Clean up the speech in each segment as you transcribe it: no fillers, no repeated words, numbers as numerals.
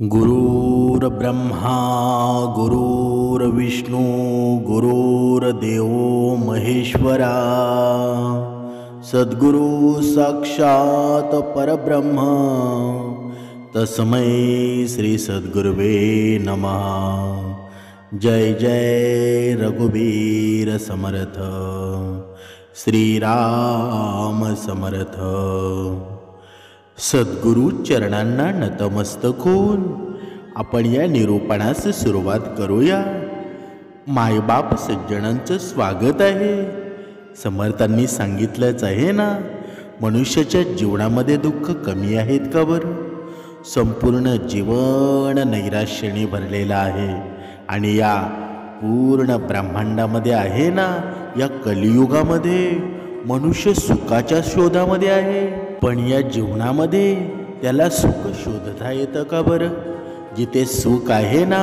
गुरुर्ब्रह्मा गुरुर्विष्णू गुरुर्देव महेश्वरा सद्गुरु साक्षात परब्रह्म तस्मै श्री सद्गुरुवे नमः। जय जय रघुवीर समर्थ श्रीराम समर्थ। सद्गुरु चरणांना नतमस्तक होऊन आपण या निरूपणास सुरुवात करूया। मायबाप सज्जनांचं स्वागत आहे। समर्थांनी सांगितलंच आहे ना, मनुष्याच्या जीवनामध्ये दुःख कमी आहेत का बरं? संपूर्ण जीवन नैराश्याने भरलेलं आहे आणि या पूर्ण ब्रह्मांडामध्ये आहे ना, या कलियुगामध्ये मनुष्य सुखाच्या शोधामध्ये आहे। पण या जीवनामध्ये त्याला सुख शोधता येतं का बरं? जिथे सुख आहे ना,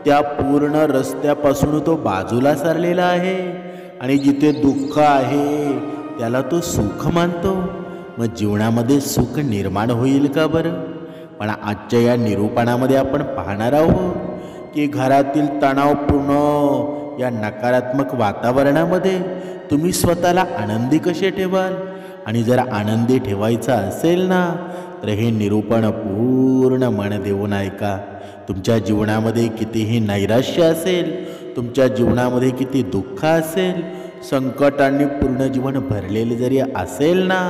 त्या पूर्ण रस्त्यापासून तो बाजूला सारलेला आहे आणि जिथे दुःख आहे त्याला तो सुख मानतो। मग जीवनामध्ये सुख निर्माण होईल का बरं? पण आजच्या या निरूपणामध्ये आपण पाहणार आहोत की घरातील तणावपूर्ण या नकारात्मक वातावरणामध्ये तुम्ही स्वतःला आनंदी कसे ठेवाल। आणि जर आनंदी ठेवायचा असेल ना, तर हे निरूपण पूर्ण मन देऊन ऐका। तुमच्या जीवनामध्ये कितीही नैराश्य असेल, तुमच्या जीवनामध्ये किती दुःख असेल, संकटांनी पूर्ण जीवन भरलेले जरी असेल ना,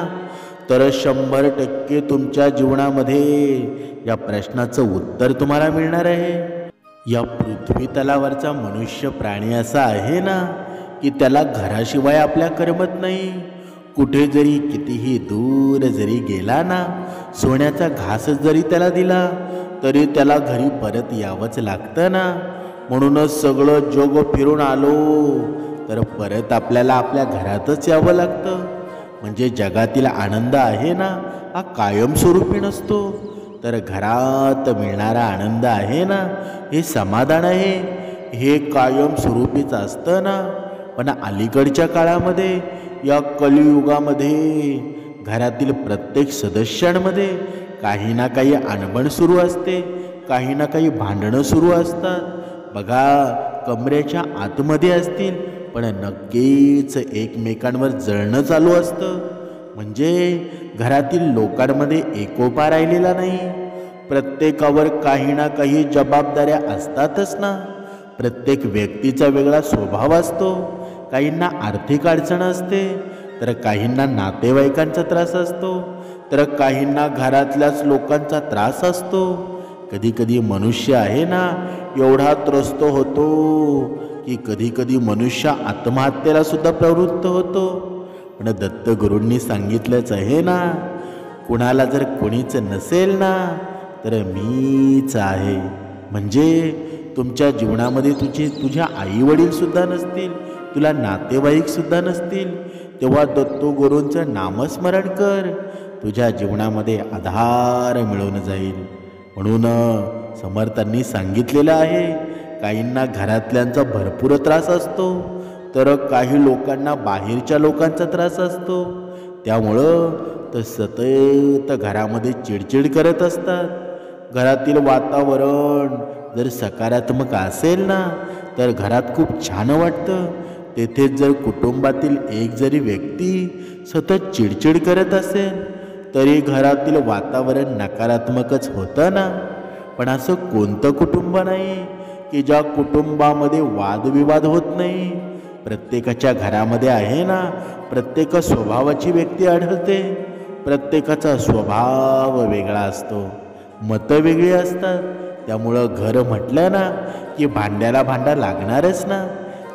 तर 100% तुमच्या जीवनामध्ये या प्रश्नाचं उत्तर तुम्हाला मिळणार आहे। या पृथ्वी तलावरचा मनुष्य प्राणी असा आहे ना, की त्याला घराशिवाय आपल्या करमत नाही। कुठे जरी कितीही दूर जरी गेला ना, सोन्याचा घास जरी त्याला दिला तरी त्याला घरी परत यावंच लागतं ना। म्हणूनच सगळं जग फिरून आलो तर परत आपल्याला आपल्या घरातच यावं लागतं। म्हणजे जगातील आनंद आहे ना, हा कायमस्वरूपी नसतो, तर घरात मिळणारा आनंद आहे ना, हे समाधान आहे, हे कायमस्वरूपीच असतं ना। पण अलीकडच्या काळामध्ये या कलियुगामध्ये घरातील प्रत्येक सदस्यांमध्ये काही ना काही अनबन सुरू असते, काही ना काही भांडणं सुरू असतात। बघा, कमरेच्या आतमध्ये असतील पण नक्कीच एकमेकांवर जळणं चालू असतं। म्हणजे घरातील लोकांमध्ये एकोपा राहिलेला नाही। प्रत्येकावर काही ना काही जबाबदाऱ्या असतातच ना। प्रत्येक व्यक्तीचा वेगळा स्वभाव असतो। काहींना आर्थिक अडचण असते, तर काहींना नातेवाईकांचा त्रास असतो, तर काहींना घरातल्याच लोकांचा त्रास असतो। कधी कधी मनुष्य आहे ना, एवढा त्रस्त होतो की कधी कधी मनुष्य आत्महत्येला सुद्धा प्रवृत्त होतो। पण दत्तगुरूंनी सांगितलंच आहे ना, कुणाला जर कोणीच नसेल ना, तर मीच आहे। म्हणजे तुमच्या जीवनामध्ये तुझ्या आई वडील सुद्धा नसतील, तुला नातेवाईक सुद्धा नसतील, तेव्हा दत्तगुरूंचं नामस्मरण कर, तुझ्या जीवनामध्ये आधार मिळून जाईल। म्हणून समर्थांनी सांगितलेलं आहे, काहींना घरातल्यांचा भरपूर त्रास असतो, तर काही लोकांना बाहेरच्या लोकांचा त्रास असतो। त्यामुळं तर सतत घरामध्ये चिडचिड करत असतात। घरातील वातावरण जर सकारात्मक असेल ना, तर घरात खूप छान वाटतं। तेथेच जर कुटुंबातील एक जरी व्यक्ती सतत चिडचिड करत असेल, तरी घरातील वातावरण नकारात्मकच होतं ना। पण असं कोणतं कुटुंब नाही की ज्या कुटुंबामध्ये वादविवाद होत नाही। प्रत्येकाच्या घरामध्ये आहे ना, प्रत्येक स्वभावाची व्यक्ती आढळते। प्रत्येकाचा स्वभाव वेगळा असतो, मतं वेगळी असतात। त्यामुळं घर म्हटलं ना, की भांड्याला भांडा लागणारच ना।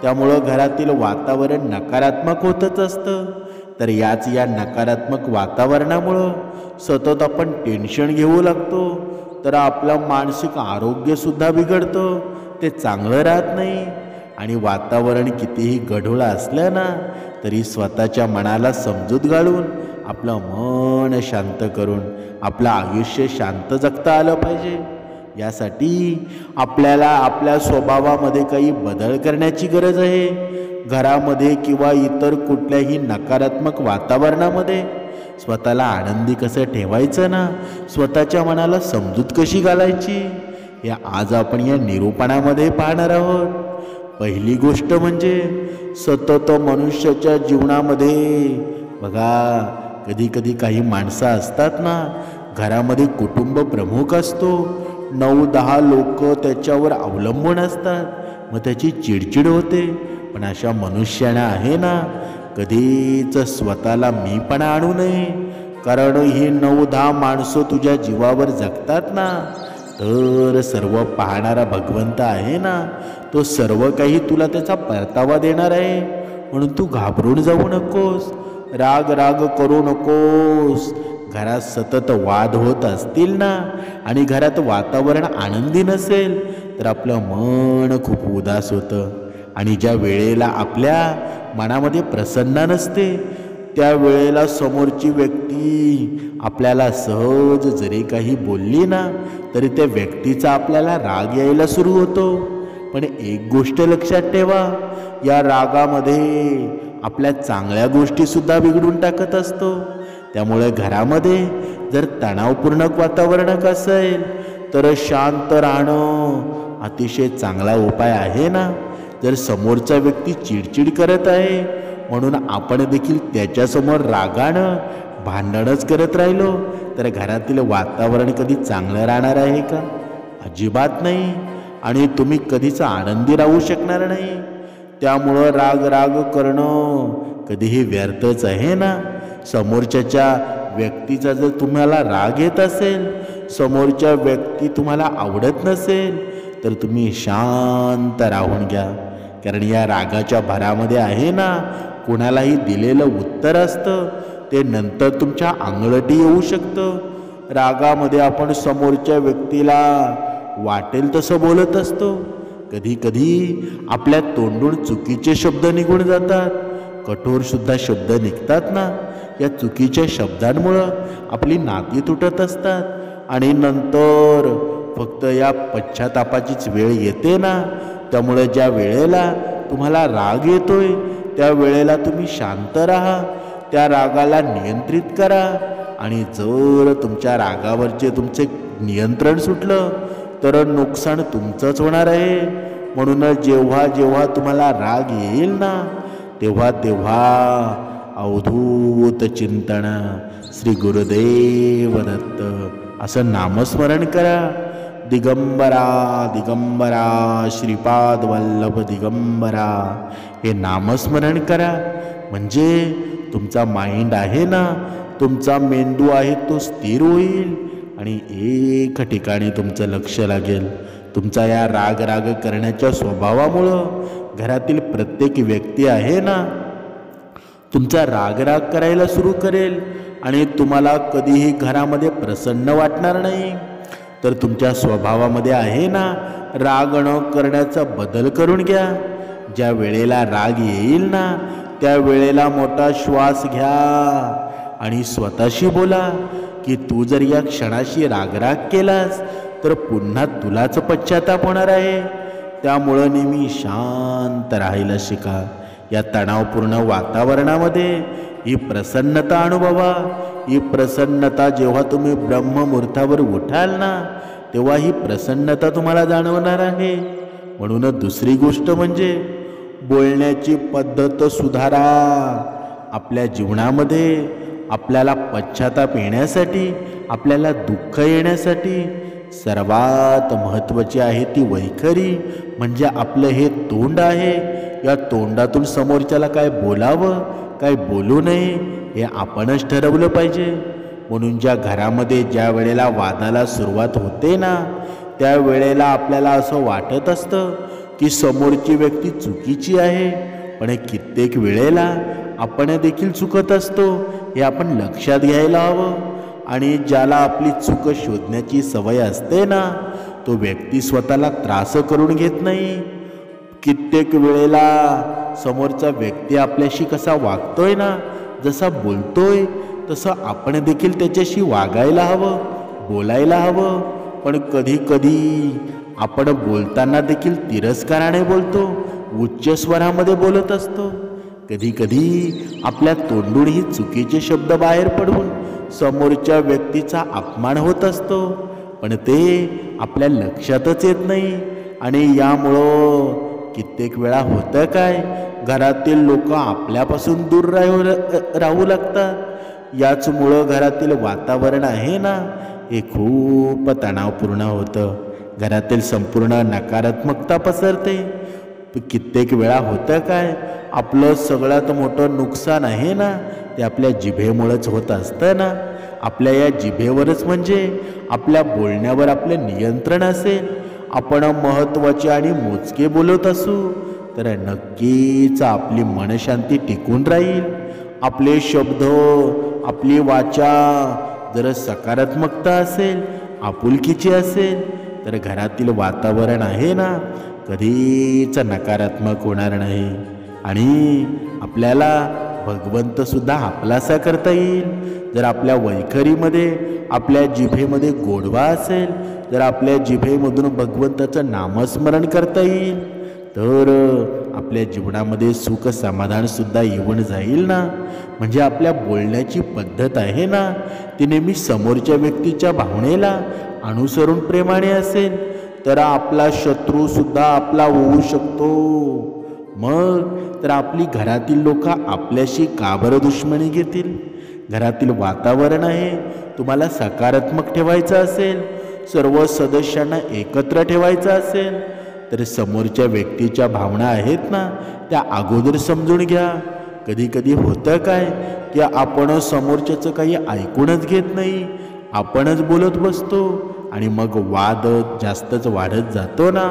त्यामुळं घरातील वातावरण नकारात्मक होतच असतं। तर या नकारात्मक वातावरणामुळं सतत आपण टेन्शन घेऊ लागतो, तर आपलं मानसिक आरोग्यसुद्धा बिघडतं, ते चांगलं राहत नाही। आणि वातावरण कितीही गढूळ असलं ना, तरी स्वतःच्या मनाला समजूत घालून आपलं मन शांत करून आपलं आयुष्य शांत जगता आलं पाहिजे। यासाठी आपल्याला आपल्या स्वभावामध्ये काही बदल करण्याची गरज आहे। घरामध्ये किंवा इतर कुठल्याही नकारात्मक वातावरणामध्ये स्वतःला आनंदी कसं ठेवायचं ना, स्वतःच्या मनाला समजूत कशी घालायची, हे आज आपण या निरूपणामध्ये पाहणार आहोत. पहिली गोष्ट म्हणजे सतत मनुष्याच्या जीवनामध्ये बघा, कधी कधी काही माणसं असतात ना, घरामध्ये कुटुंब प्रमुख असतो, 9-10 लोक त्याच्यावर अवलंबून असतात, मग त्याची चिडचिड होते. पण अशा मनुष्याने आहे ना, कधीच स्वतःला मीपणा आणू नये. कारण ही 9-10 माणसं तुझ्या जीवावर जगतात ना, तर सर्व पाहणारा भगवंत आहे ना, तो सर्व काही तुला त्याचा परतावा देणार आहे. म्हणून तू घाबरून जाऊ नकोस, राग राग करू नकोस. घरात सतत वाद होत असतील ना आणि घरात वातावरण आनंदी नसेल तर आपलं मन खूप उदास होतं. आणि ज्या वेळेला आपल्या मनामध्ये प्रसन्न नसते त्या वेळेला समोरची व्यक्ती आपल्याला सहज जरी काही बोलली ना तरी त्या व्यक्तीचा आपल्याला राग यायला सुरू होतो. पण एक गोष्ट लक्षात ठेवा, या रागामध्ये आपल्या चांगल्या गोष्टीसुद्धा बिघडून टाकत असतो. त्यामुळे घरामध्ये जर तणावपूर्ण वातावरण असेल तर शांत राहणं अतिशय चांगला उपाय आहे ना. जर समोरचा व्यक्ती चिडचिड करत आहे म्हणून आपण देखील त्याच्यासमोर रागानं भांडणच करत राहिलो तर घरातील वातावरण कधी चांगलं राहणार आहे का? अजिबात नाही. आणि तुम्ही कधीच आनंदी राहू शकणार नाही. त्यामुळं राग राग करणं कधीही व्यर्थच आहे ना. समोरच्या व्यक्तीचा जर तुम्हाला राग येत असेल, समोरच्या व्यक्ती तुम्हाला आवडत नसेल तर तुम्ही शांत राहून घ्या. कारण या रागाच्या भरामध्ये आहे ना, कोणालाही दिलेलं उत्तर असतं ते नंतर तुमच्या अंगलटी येऊ शकतं. रागामध्ये आपण समोरच्या व्यक्तीला वाटेल तसं बोलत असतो. कधी कधी आपल्या तोंडून चुकीचे शब्द निघून जातात, कठोरसुद्धा शब्द निघतात ना. या चुकीच्या शब्दांमुळं आपली नाती तुटत असतात आणि नंतर फक्त या पश्चातापाचीच वेळ येते ना. त्यामुळे ज्या वेळेला तुम्हाला राग येतोय त्या वेळेला तुम्ही शांत राहा, त्या रागाला नियंत्रित करा. आणि जर तुमच्या रागावरचे तुमचे नियंत्रण सुटलं तर नुकसान तुमचंच होणार आहे. म्हणून जेव्हा जेव्हा तुम्हाला राग येईल ना तेव्हा तेव्हा अवधूत चिंतन श्री गुरुदेव दत्त असं नामस्मरण करा. दिगंबरा दिगंबरा श्रीपाद वल्लभ दिगंबरा हे नामस्मरण करा. म्हणजे तुमचा माइंड आहे ना, तुमचा मेंदू आहे तो स्थिर होईल आणि एक ठिकाणी तुमचं लक्ष लागेल. तुमचा या राग राग करण्याच्या स्वभावामुळं घरातील प्रत्येक व्यक्ती आहे ना तुमचा राग राग करायला सुरू करेल आणि तुम्हाला कधीही घरामध्ये प्रसन्न वाटणार नाही. तर तुमच्या स्वभावामध्ये आहे ना राग न करण्याचा बदल करून घ्या. ज्या वेळेला राग येईल ना त्या वेळेला मोठा श्वास घ्या आणि स्वतःशी बोला की तू जर या क्षणाशी रागराग केलास तर पुन्हा तुलाच पश्चाताप होणार आहे. त्यामुळं नेहमी शांत राहायला शिका. या तणावपूर्ण वातावरणामध्ये ही प्रसन्नता अनुभवा. ही प्रसन्नता जेव्हा तुम्ही ब्रह्ममुहूर्तावर उठाल ना तेव्हा ही प्रसन्नता तुम्हाला जाणवणार आहे. म्हणून दुसरी गोष्ट म्हणजे बोलण्याची पद्धत सुधारा. आपल्या जीवनामध्ये आपल्याला पश्चाताप येण्यासाठी, आपल्याला दुःख येण्यासाठी सर्वात महत्त्वाची आहे ती वैखरी, म्हणजे आपलं हे तोंड आहे. या तोंडातून समोरच्याला काय बोलावं काय बोलू नये हे आपणच ठरवलं पाहिजे. म्हणून ज्या घरामध्ये ज्या वेळेला वादाला सुरुवात होते ना त्या वेळेला आपल्याला असं वाटत असतं की समोरची व्यक्ती चुकीची आहे, पण कित्येक वेळेला आपण देखील चुकत असतो हे आपण लक्षात घ्यायला हवं. आणि ज्याला आपली चूक शोधण्याची सवय असते ना तो व्यक्ती स्वतःला त्रास करून घेत नाही. कित्येक वेळेला समोरचा व्यक्ती आपल्याशी कसा वागतोय ना, जसा बोलतोय तसं आपण देखील त्याच्याशी वागायला हवं, बोलायला हवं. पण कधी कधी आपण बोलताना देखील तिरस्काराने बोलतो, उच्च स्वरामध्ये बोलत असतो. कधी कधी आपल्या तोंडून ही चुकीचे शब्द बाहेर पडून समोरच्या व्यक्तीचा अपमान होत असतो, पण ते आपल्या लक्षातच येत नाही. आणि यामुळं कित्येक वेळा होतं काय, घरातील लोक आपल्यापासून दूर राहू लागतात. याचमुळं घरातील वातावरण आहे ना, हे खूप तणावपूर्ण होतं. घरातील संपूर्ण नकारात्मकता पसरते. कित्येक वेळा होतं काय, आपलं सगळ्यात मोठं नुकसान आहे ना, ते आपल्या जिभेमुळेच होत असतं ना. आपल्या या जिभेवरच म्हणजे आपल्या बोलण्यावर आपले नियंत्रण असेल, आपण महत्त्वाचे आणि मोजके बोलत असू, तर नक्कीच आपली मनशांती टिकून राहील. आपले शब्द, आपली वाचा जर सकारात्मकता असेल, आपुलकीची असेल, तर घरातील वातावरण आहे ना, कधीच नकारात्मक होणार नाही. आणि आपल्याला भगवंत सुद्धा आपलासा करता येईल. जर आपल्या वैखरीमध्ये, आपल्या जिभेमध्ये गोडवा असेल, जर आपल्या जिभेमधून भगवंताचं नामस्मरण करता येईल, तर आपल्या जीवनामध्ये सुख समाधान सुद्धा येऊन जाईल ना. म्हणजे आपल्या बोलण्याची पद्धत आहे ना, ती नेहमी समोरच्या व्यक्तीच्या भावनेला अनुसरून प्रेमाने असेल, तर आपला शत्रू सुद्धा आपला होऊ शकतो. मग तर आपली घरातील लोक आपल्याशी का बरं दुश्मनी घेतील? घरातील वातावरण आहे तुम्हाला सकारात्मक ठेवायचं असेल, सर्व सदस्यांना एकत्र ठेवायचं असेल, तर समोरच्या व्यक्तीच्या भावना आहेत ना, त्या अगोदर समजून घ्या. कधी कधी होतं काय की आपण समोरच्याचं काही ऐकूनच घेत नाही, आपणच बोलत बसतो आणि मग वाद जास्तच वाढत जातो ना.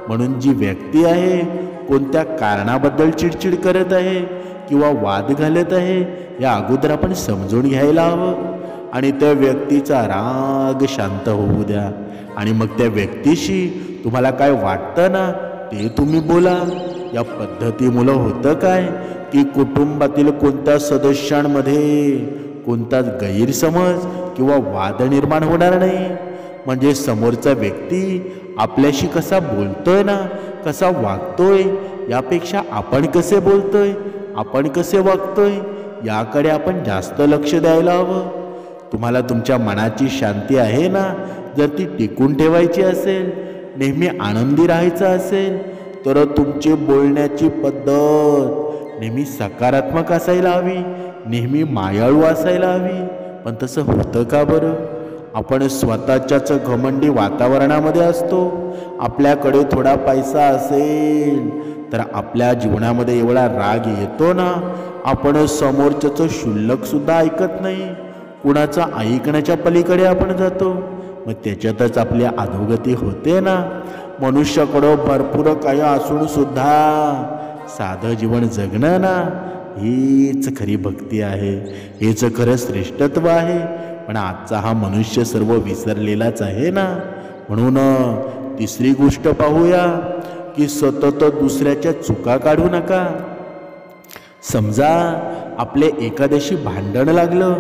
म्हणून जी व्यक्ती आहे कोणत्या कारणाबद्दल चिडचिड करत आहे किंवा वाद घालत आहे, या अगोदर आपण समजून घ्यायला हवं. आणि त्या व्यक्तीचा राग शांत होऊ द्या. आणि मग त्या व्यक्तीशी तुम्हाला काय वाटतं ना, ते तुम्ही बोला. या पद्धतीमुळे होतं काय की कुटुंबातील कोणत्या सदस्यांमध्ये कोणताच गैरसमज किंवा वाद निर्माण होणार नाही. म्हणजे समोरचा व्यक्ती आपल्याशी कसा बोलतोय ना, कसा वागतोय, यापेक्षा आपण कसे बोलतोय, आपण कसे वागतोय, याकडे आपण जास्त लक्ष द्यायला हवं. तुम्हाला तुमच्या मनाची शांती आहे ना, जर ती टिकून ठेवायची असेल, नेहमी आनंदी राहायचं असेल, तर तुमची बोलण्याची पद्धत नेहमी सकारात्मक असायला हवी, नेहमी मायाळू असायला हवी. पण तसं होतं का बरं? आपण स्वतःच्याच घमंडी वातावरणामध्ये असतो. आपल्याकडे थोडा पैसा असेल तर आपल्या जीवनामध्ये एवढा राग येतो ना, आपण समोरच्याचं शुल्लक सुद्धा ऐकत नाही, कुणाचं ऐकण्याच्या पलीकडे आपण जातो. मग त्याच्यातच आपली अधोगती होते ना. मनुष्याकडं भरपूर काही असून सुद्धा साधं जीवन जगणं ना, हीच खरी भक्ती आहे, हेच खरं श्रेष्ठत्व आहे. पण आजचा हा मनुष्य सर्व विसरलेलाच आहे ना. म्हणून तिसरी गोष्ट पाहूया की सतत दुसऱ्याच्या चुका काढू नका. समजा आपले एखाद्याशी भांडण लागलं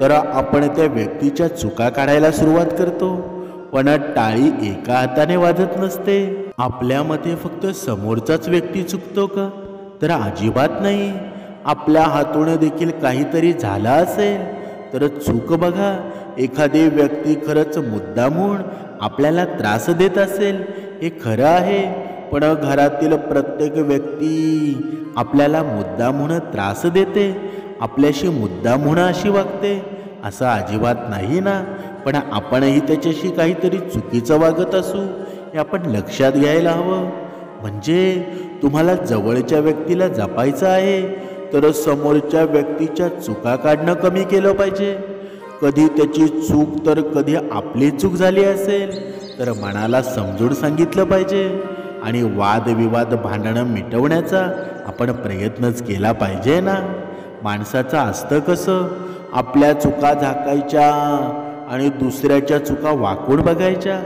तर आपण त्या व्यक्तीच्या चुका काढायला सुरुवात करतो, पण टाळी एका हाताने वाजत नसते. आपल्या मते फक्त समोरचाच व्यक्ती चुकतो का? तर अजिबात नाही. आपल्या हातून देखील काहीतरी झालं असेल तर चूक बघा. एखादी व्यक्ती खरंच मुद्दामून आपल्याला त्रास देत असेल, हे खरं आहे, पण घरातील प्रत्येक व्यक्ती आपल्याला मुद्दामून त्रास देते, आपल्याशी मुद्दामून अशी वागते, असं अजिबात नाही ना. पण आपणही त्याच्याशी काहीतरी चुकीचं वागत असू, हे आपण लक्षात घ्यायला हवं. म्हणजे तुम्हाला जवळच्या व्यक्तीला जपायचं आहे, तर समोरच्या व्यक्तीच्या चुका काढणं कमी केलं पाहिजे. कधी त्याची चूक तर कधी आपली चूक झाली असेल तर मनाला समजून सांगितलं पाहिजे. आणि वादविवाद भांडणं मिटवण्याचा आपण प्रयत्नच केला पाहिजे ना. माणसाचं असतं कसं, आपल्या चुका झाकायच्या आणि दुसऱ्याच्या चुका वाकून बघायच्या,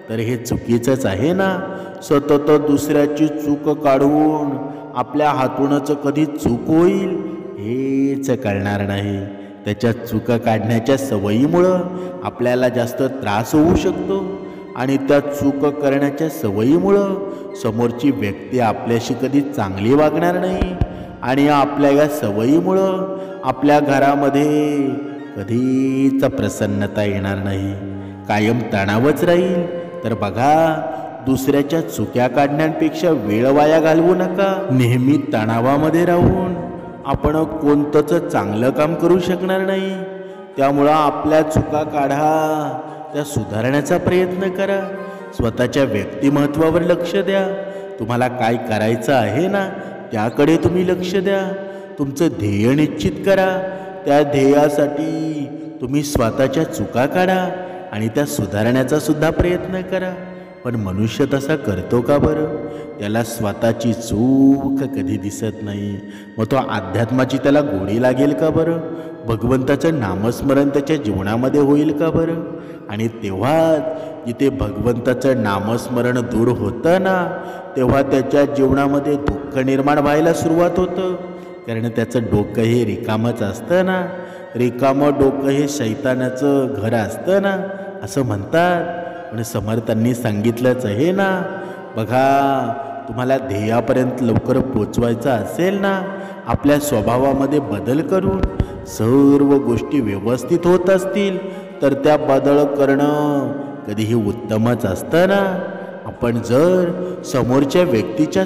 तर हे चुकीचंच आहे ना. सतत दुसऱ्याची चूक काढून आपल्या हातूनच कधी चूक होईल हेच कळणार नाही. त्याच्या चुका काढण्याच्या सवयीमुळं आपल्याला जास्त त्रास होऊ शकतो. आणि त्या चूक करण्याच्या सवयीमुळं समोरची व्यक्ती आपल्याशी कधी चांगली वागणार नाही आणि आपल्या या सवयीमुळं आपल्या घरामध्ये कधीच प्रसन्नता येणार नाही, कायम तणावच राहील. तर बघा, दुसऱ्याच्या चुक्या काढण्यापेक्षा वेळ वाया घालवू नका. नेहमी तणावामध्ये राहून आपण कोणतंच चांगलं काम करू शकणार नाही. त्यामुळं आपल्या चुका काढा, त्या सुधारण्याचा प्रयत्न करा. स्वतःच्या व्यक्तिमत्वावर लक्ष द्या. तुम्हाला काय करायचं आहे ना, त्याकडे तुम्ही लक्ष द्या. तुमचं ध्येय निश्चित करा. त्या ध्येयासाठी तुम्ही स्वतःच्या चुका काढा आणि त्या सुधारण्याचा सुद्धा प्रयत्न करा. पण मनुष्य तसा करतो का बरं? त्याला स्वतःची चूक कधी दिसत नाही. मग तो अध्यात्माची त्याला गोडी लागेल का बरं? भगवंताचं नामस्मरण त्याच्या जीवनामध्ये होईल का बरं? आणि तेव्हाच जिथे भगवंताचं नामस्मरण दूर होतं ना, तेव्हा त्याच्या जीवनामध्ये दुःख निर्माण व्हायला सुरुवात होतं. कारण त्याचं डोकं हे रिकामच असतं ना. रिकामं डोकं हे शैतानाचं घर असतं ना, असं म्हणतात. पण समर्थांनी सांगितलंच आहे ना. बघा, तुम्हाला ध्येयापर्यंत लवकर पोचवायचं असेल ना, आपल्या स्वभावामध्ये बदल करून सर्व गोष्टी व्यवस्थित होत असतील तर त्या बदल करणं कधीही उत्तमच असतं ना. आपण जर समोरच्या व्यक्तीच्या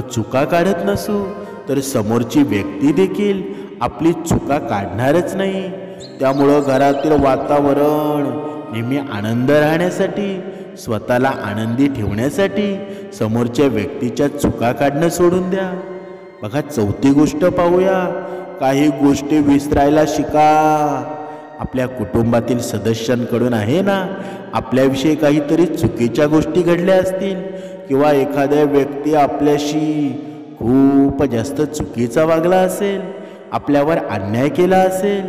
चुका काढत नसू तर समोरची व्यक्ती देखील आपली चुका काढणारच नाही. त्यामुळं घरातील वातावरण नेहमी आनंद राहण्यासाठी, स्वतःला आनंदी ठेवण्यासाठी समोरच्या व्यक्तीच्या चुका काढणं सोडून द्या. बघा, चौथी गोष्ट पाहूया. काही गोष्टी विसरायला शिका. आपल्या कुटुंबातील सदस्यांकडून आहे ना, आपल्याविषयी काहीतरी चुकीच्या गोष्टी घडल्या असतील किंवा एखाद्या व्यक्ती आपल्याशी खूप जास्त चुकीचा वागला असेल, आपल्यावर अन्याय केला असेल,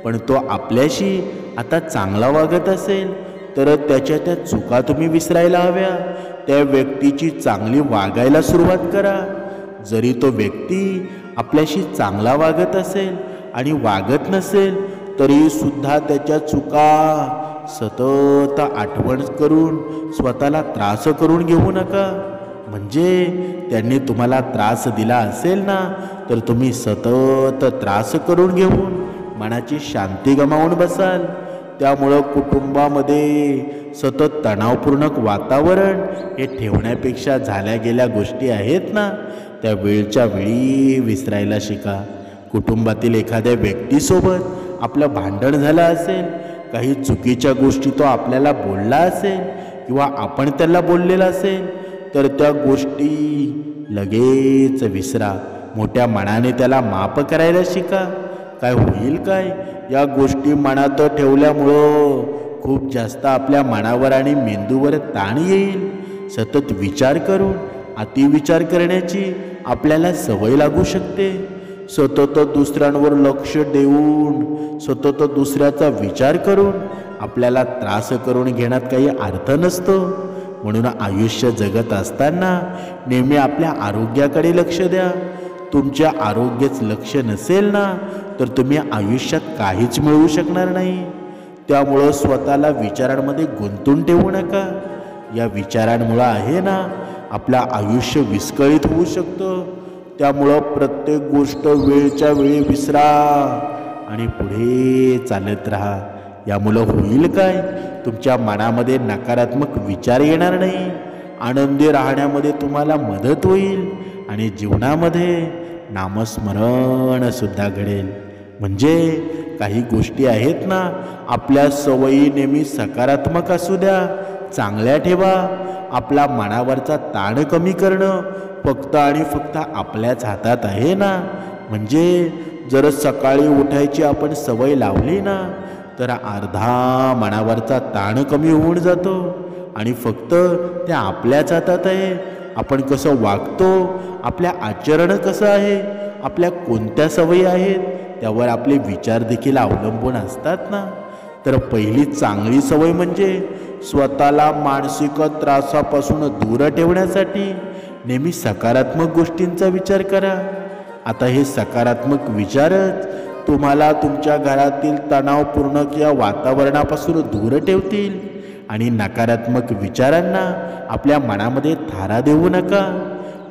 पण तो आपल्याशी आता चांगला वागत असेल तर त्याच्या त्या चुका तुम्ही विसरायला हव्या. त्या व्यक्तीची चांगली वागायला सुरुवात करा. जरी तो व्यक्ती आपल्याशी चांगला वागत असेल आणि वागत नसेल तरी सुद्धा त्याच्या चुका सतत आठवण करून स्वतःला त्रास करून घेऊ नका. म्हणजे त्यांनी तुम्हाला त्रास दिला असेल ना, तर तुम्ही सतत त्रास करून घेऊन मनाची शांती गमावून बसाल. त्यामुळं कुटुंबामध्ये सतत तणावपूर्ण वातावरण हे ठेवण्यापेक्षा झाल्या गेल्या गोष्टी आहेत ना, त्या वेळच्या वेळी विसरायला शिका. कुटुंबातील एखाद्या व्यक्तीसोबत आपलं भांडण झालं असेल, काही चुकीच्या गोष्टी तो आपल्याला बोलला असेल किंवा आपण त्याला बोललेला असेल, तर त्या गोष्टी लगेच विसरा. मोठ्या मनाने त्याला माफ करायला शिका. काय होईल काय, या गोष्टी मनात ठेवल्यामुळं खूप जास्त आपल्या मनावर आणि मेंदूवर ताण येईल. सतत विचार करून अतिविचार करण्याची आपल्याला सवय लागू शकते. सतत दुसऱ्यांवर लक्ष देऊन सतत दुसऱ्याचा विचार करून आपल्याला त्रास करून घेण्यात काही अर्थ नसतो. म्हणून आयुष्य जगत असताना नेहमी आपल्या आरोग्याकडे लक्ष द्या. तुमच्या आरोग्याच लक्ष नसेल ना, तर तुम्ही आयुष्यात काहीच मिळवू शकणार नाही. त्यामुळं स्वतःला विचारांमध्ये गुंतून ठेवू नका. या विचारांमुळं आहे ना, आपलं आयुष्य विस्कळीत होऊ शकतं. त्यामुळं प्रत्येक गोष्ट वेळच्या वेळी विसरा आणि पुढे चालत राहा. यामुळं होईल काय, तुमच्या मनामध्ये नकारात्मक विचार येणार नाही. आनंदी राहण्यामध्ये तुम्हाला मदत होईल आणि जीवनामध्ये नामस्मरण सुद्धा घडेल. म्हणजे काही गोष्टी आहेत ना, आपल्या सवयी नेहमी सकारात्मक असू द्या, चांगल्या ठेवा. आपला मनावरचा ताण कमी करणं फक्त आणि फक्त आपल्याच हातात आहे ना. म्हणजे जर सकाळी उठायची आपण सवय लावली ना, तर अर्धा मनावरचा ताण कमी होऊन जातो आणि फक्त ते आपल्याच हातात आहे. आपण कसं वागतो, आपल्या आचरण कसं आहे, आपल्या कोणत्या सवयी आहेत, त्यावर आपले विचार देखील अवलंबून असतात ना. तर पहिली चांगली सवय म्हणजे स्वतःला मानसिक त्रासापासून दूर ठेवण्यासाठी नेहमी सकारात्मक गोष्टींचा विचार करा. आता हे सकारात्मक विचारच तुम्हाला तुमच्या घरातील तणावपूर्ण किंवा वातावरणापासून दूर ठेवतील आणि नकारात्मक विचारांना आपल्या मनामध्ये थारा देऊ नका.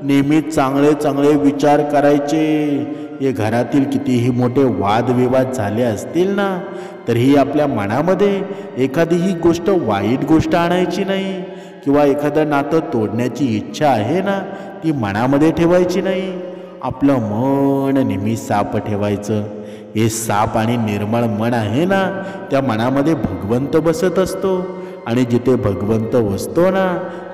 नेहमी चांगले चांगले विचार करायचे. हे घरातील कितीही मोठे वादविवाद झाले असतील ना, तरीही आपल्या मनामध्ये एखादीही गोष्ट वाईट गोष्ट आणायची नाही, किंवा एखादं नातं तोडण्याची इच्छा आहे ना, ती मनामध्ये ठेवायची नाही. आपलं मन नेहमी साफ ठेवायचं. हे साफ आणि निर्मळ मन आहे ना, त्या मनामध्ये भगवंत बसत असतो. आणि जिथे भगवंत बसतो ना,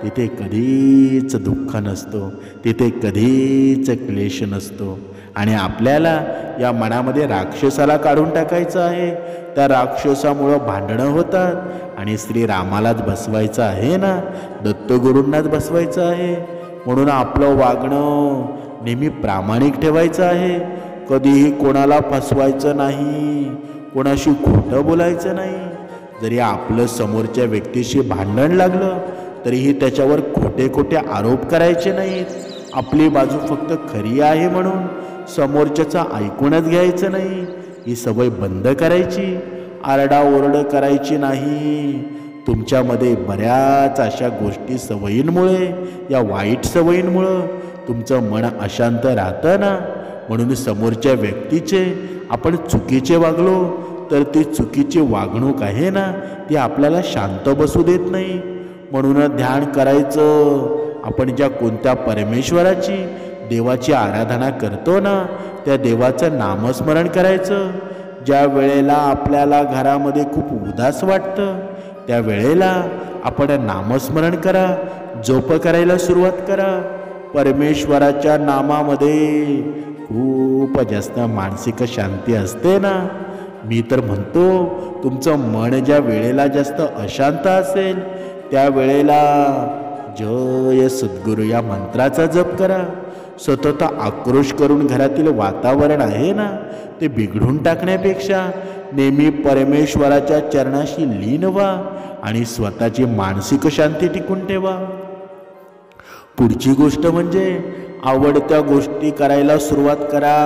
तिथे कधीच दुःख नसतो, तिथे कधीच क्लेश नसतो. आणि आपल्याला या मनामध्ये राक्षसाला काढून टाकायचं आहे. त्या राक्षसामुळं भांडणं होतात आणि श्रीरामालाच बसवायचं आहे ना, दत्तगुरूंनाच बसवायचं आहे. म्हणून आपलं वागणं नेहमी प्रामाणिक ठेवायचं आहे. कधीही कोणाला फसवायचं नाही, कोणाशी खोटं बोलायचं नाही. जरी आपलं समोरच्या व्यक्तीशी भांडण लागलं तरीही त्याच्यावर खोटे खोटे आरोप करायचे नाहीत. आपली बाजू फक्त खरी आहे म्हणून समोरच्याचं ऐकूनच घ्यायचं नाही. ही सवय बंद करायची. आरडाओरड करायची नाही. तुमच्यामध्ये बऱ्याच अशा गोष्टी सवयींमुळे, या वाईट सवयींमुळं तुमचं मन अशांत राहतं ना. म्हणून समोरच्या व्यक्तीचे आपण चुकीचे वागलो तर ती चुकीची वागणूक आहे ना, ती आपल्याला शांत बसू देत नाही. म्हणून ध्यान करायचं. आपण ज्या कोणत्या परमेश्वराची, देवाची आराधना करतो ना, त्या देवाचं नामस्मरण करायचं. ज्या वेळेला आपल्याला घरामध्ये खूप उदास वाटतं, त्या वेळेला आपण नामस्मरण करा, जप करायला सुरुवात करा. परमेश्वराच्या नामामध्ये खूप जास्त मानसिक शांती असते ना. मी तर म्हणतो, तुमचं मन ज्या वेळेला जास्त अशांत असेल, त्या वेळेला जय सद्गुरू या मंत्राचा जप करा. सतत आक्रोश करून घरातील वातावरण आहे ना, ते बिघडून टाकण्यापेक्षा नेहमी परमेश्वराच्या चरणाशी लीन व्हा आणि स्वतःची मानसिक शांती टिकून ठेवा. पुढची गोष्ट म्हणजे आवडत्या गोष्टी करायला सुरुवात करा.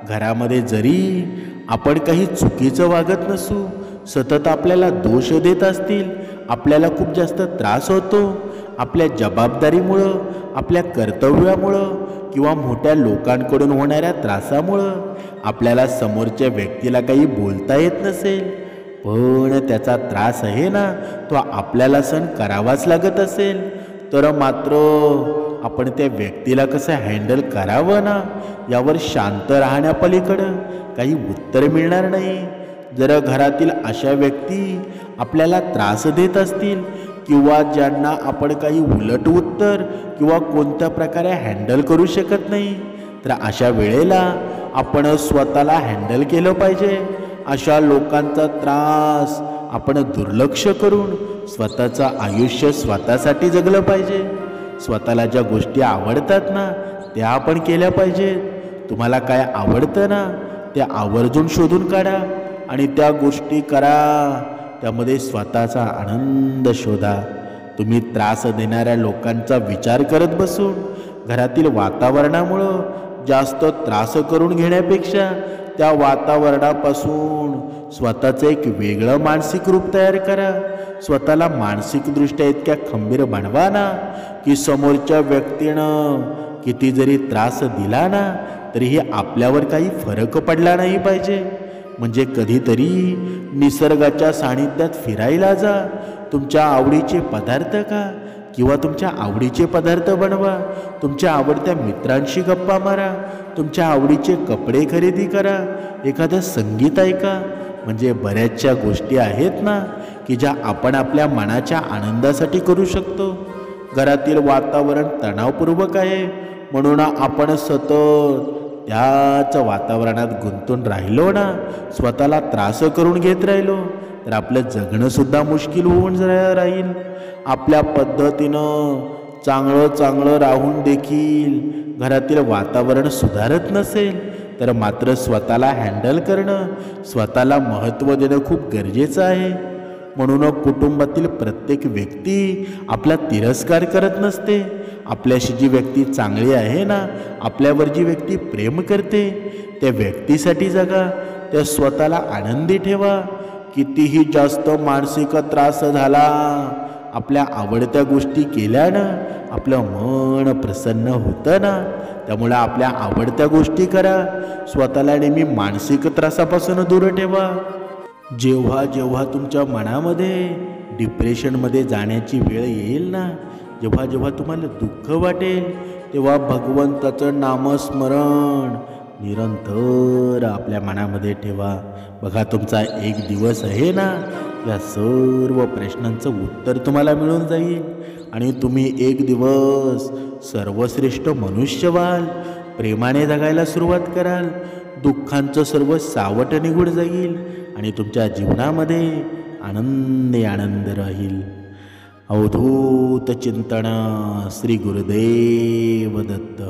घरामध्ये जरी आपण काही चुकीचं वागत नसू, सतत आपल्याला दोष देत असतील, आपल्याला खूप जास्त त्रास होतो आपल्या जबाबदारीमुळं, आपल्या कर्तव्यामुळं किंवा मोठ्या लोकांकडून होणाऱ्या त्रासामुळं, आपल्याला समोरच्या व्यक्तीला काही बोलता येत नसेल, पण त्याचा त्रास आहे ना, तो आपल्याला सहन करावाच लागत असेल, तर मात्र आपण त्या व्यक्तीला कसं हँडल करावं ना, यावर शांत राहण्यापलीकडं काही उत्तर मिळणार नाही. जर घरातील अशा व्यक्ती आपल्याला त्रास देत असतील किंवा ज्यांना आपण काही उलट उत्तर किंवा कोणत्या प्रकारे हँडल करू शकत नाही, तर अशा वेळेला आपण स्वतःला हँडल केलं पाहिजे. अशा लोकांचा त्रास आपण दुर्लक्ष करून स्वतःचं आयुष्य स्वतःसाठी जगलं पाहिजे. स्वतःला ज्या गोष्टी आवडतात ना, त्या आपण केल्या पाहिजेत. तुम्हाला काय आवडतं ना, त्या आवर्जून शोधून काढा आणि त्या गोष्टी करा. त्यामध्ये स्वतःचा आनंद शोधा. तुम्ही त्रास देणाऱ्या लोकांचा विचार करत बसून घरातील वातावरणामुळं जास्त त्रास करून घेण्यापेक्षा त्या वातावरणापासून स्वतःचं एक वेगळं मानसिक रूप तयार करा. स्वतःला मानसिकदृष्ट्या इतक्या खंबीर बनवा ना, की समोरच्या व्यक्तीनं किती जरी त्रास दिला ना, तरीही आपल्यावर काही फरक पडला नाही पाहिजे. म्हणजे कधीतरी निसर्गाच्या सानिध्यात फिरायला जा. तुमच्या आवडीचे पदार्थ खा किंवा तुमच्या आवडीचे पदार्थ बनवा. तुमच्या आवडत्या मित्रांशी गप्पा मारा. तुमच्या आवडीचे कपडे खरेदी करा. एखादं संगीत ऐका. म्हणजे बऱ्याचशा गोष्टी आहेत ना, की ज्या आपण आपल्या मनाच्या आनंदासाठी करू शकतो. घरातील वातावरण तणावपूर्वक आहे म्हणून आपण सतत त्याच वातावरणात गुंतून राहिलो ना, स्वतःला त्रास करून घेत राहिलो, तर आपलं जगणंसुद्धा मुश्किल होऊन राहील. आपल्या पद्धतीनं चांगलं राहून देखील घरातील वातावरण सुधारत नसेल, तर मात्र स्वतःला हँडल करणं, स्वतःला महत्त्व देणं खूप गरजेचं आहे. म्हणून कुटुंबातील प्रत्येक व्यक्ती आपला तिरस्कार करत नसते. आपल्याशी जी व्यक्ती चांगली आहे ना, आपल्यावर जी व्यक्ती प्रेम करते, त्या व्यक्तीसाठी जगा. त्या स्वतःला आनंदी ठेवा. कितीही जास्त मानसिक त्रास झाला, आपल्या आवडत्या गोष्टी केल्यानं आपलं मन प्रसन्न होतं ना. त्यामुळे आपल्या आवडत्या गोष्टी करा. स्वतःला नेहमी मानसिक त्रासापासून दूर ठेवा. जेव्हा जेव्हा तुमच्या मनामध्ये डिप्रेशनमध्ये जाण्याची वेळ येईल ना, जेव्हा जेव्हा तुम्हाला दुःख वाटेल, तेव्हा भगवंताचं नामस्मरण निरंतर आपल्या मनामध्ये ठेवा. बघा, तुमचा एक दिवस आहे ना, या सर्व प्रश्नांचं उत्तर तुम्हाला मिळून जाईल आणि तुम्ही एक दिवस सर्वश्रेष्ठ मनुष्य व्हाल. प्रेमाने जगायला सुरुवात कराल. दुःखांचं सर्व सावट निघून जाईल आणि तुमच्या जीवनामध्ये आनंद राहील. अवधूत चिंतन. श्री गुरुदेव दत्त.